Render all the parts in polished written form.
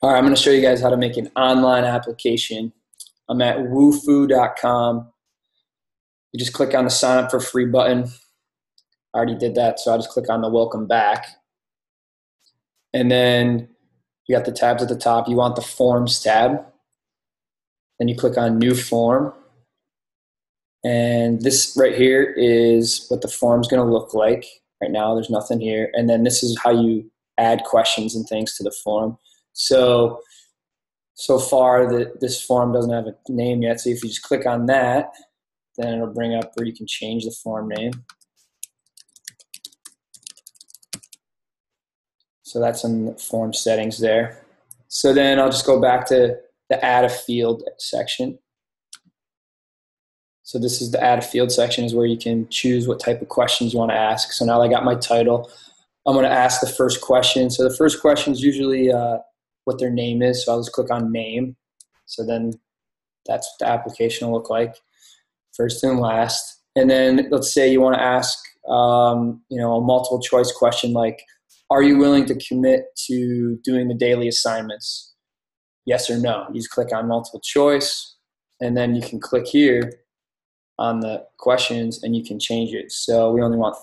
All right, I'm going to show you guys how to make an online application. I'm at woofu.com. You just click on the sign up for free button. I already did that, so I just click on the welcome back. And then you got the tabs at the top. You want the forms tab. Then you click on new form. And this right here is what the form's going to look like. Right now, there's nothing here. And then this is how you add questions and things to the form. So far, this form doesn't have a name yet. So if you just click on that, then it'll bring up where you can change the form name. So that's in the form settings there. So then I'll just go back to the add a field section. So this is the add a field section, is where you can choose what type of questions you want to ask. So now I got my title. I'm going to ask the first question. So the first question is usually what their name is. So I'll just click on name. So then that's what the application will look like, first and last. And then let's say you want to ask a multiple choice question like, are you willing to commit to doing the daily assignments? Yes or no. You just click on multiple choice, and then you can click here on the questions and you can change it. So we only want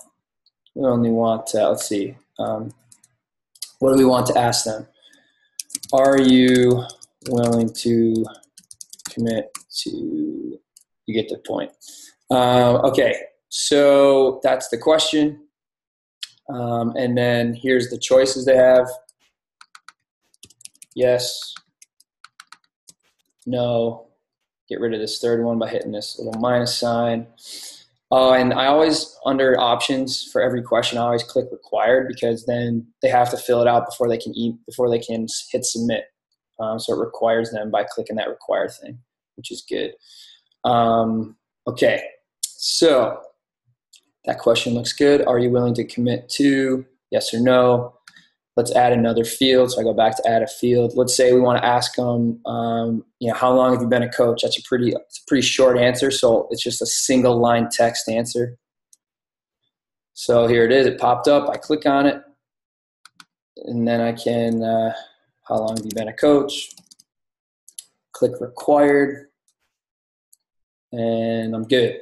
let's see, what do we want to ask them? Are you willing to commit to, you get the point. Okay, so that's the question. And then here's the choices they have. Yes, no. Get rid of this third one by hitting this little minus sign. And I always, under options for every question, I always click required, because then they have to fill it out before they can hit submit. So it requires them by clicking that required thing, which is good. Okay, so that question looks good. Are you willing to commit to? Yes or no. Let's add another field. So I go back to add a field. Let's say we want to ask them, how long have you been a coach? It's a pretty short answer. So it's just a single line text answer. So here it is. It popped up. I click on it. And then I can, how long have you been a coach? Click required. And I'm good.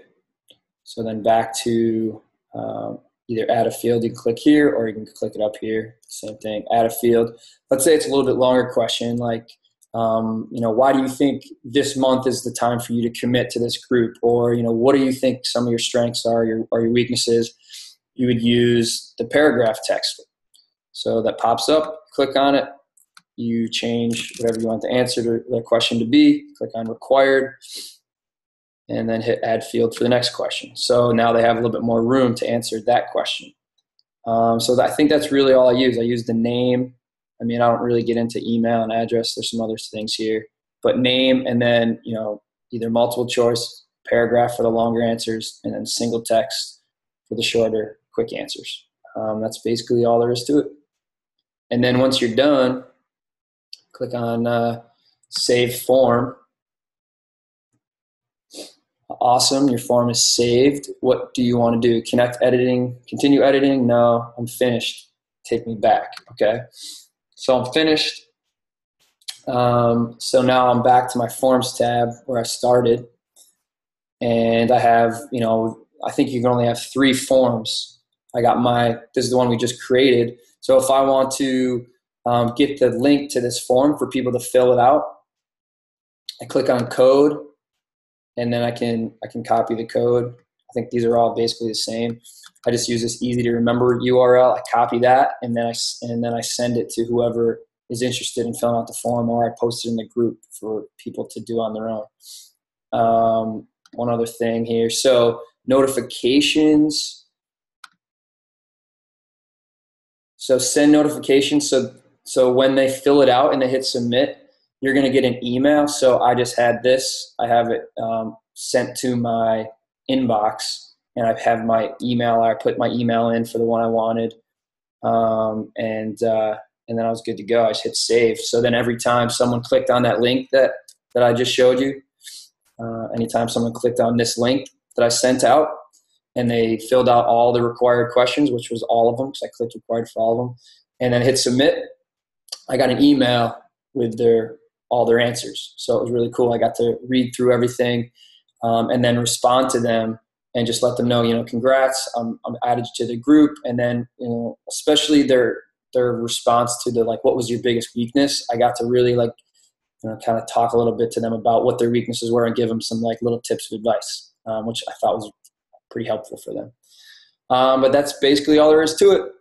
So then back to either add a field, you can click here, or you can click it up here. Same thing, add a field. Let's say it's a little bit longer question, like, why do you think this month is the time for you to commit to this group? Or, what do you think some of your strengths are, your weaknesses? You would use the paragraph text. So that pops up, click on it, you change whatever you want the answer to the question to be, click on required, and then hit add field for the next question. So now they have a little bit more room to answer that question. So I think that's really all I use. I use the name. I don't really get into email and address. There's some other things here, but name, and then, either multiple choice, paragraph for the longer answers, and then single text for the shorter, quick answers. That's basically all there is to it. And then once you're done, click on save form. Awesome, your form is saved. What do you want to do? Continue editing? No, I'm finished. Take me back, okay? So I'm finished. So now I'm back to my forms tab where I started. And I have, I think you can only have 3 forms. This is the one we just created. So if I want to get the link to this form for people to fill it out, I click on code. And then I can copy the code. I think these are all basically the same. I just use this easy to remember URL. I copy that, and then I send it to whoever is interested in filling out the form, or I post it in the group for people to do on their own. One other thing here. So notifications. So send notifications. So when they fill it out and they hit submit, you're going to get an email. So I just had this. I have it sent to my inbox, and I have my email. I put my email in for the one I wanted, and then I was good to go. I just hit save. So then every time someone clicked on that link that I just showed you, anytime someone clicked on this link that I sent out, and they filled out all the required questions, which was all of them, because I clicked required for all of them, and then hit submit, I got an email with all their answers. So it was really cool. I got to read through everything and then respond to them and just let them know, congrats, I'm added to the group. And then, especially their response to what was your biggest weakness? I got to really kind of talk a little bit to them about what their weaknesses were and give them some little tips of advice, which I thought was pretty helpful for them. But that's basically all there is to it.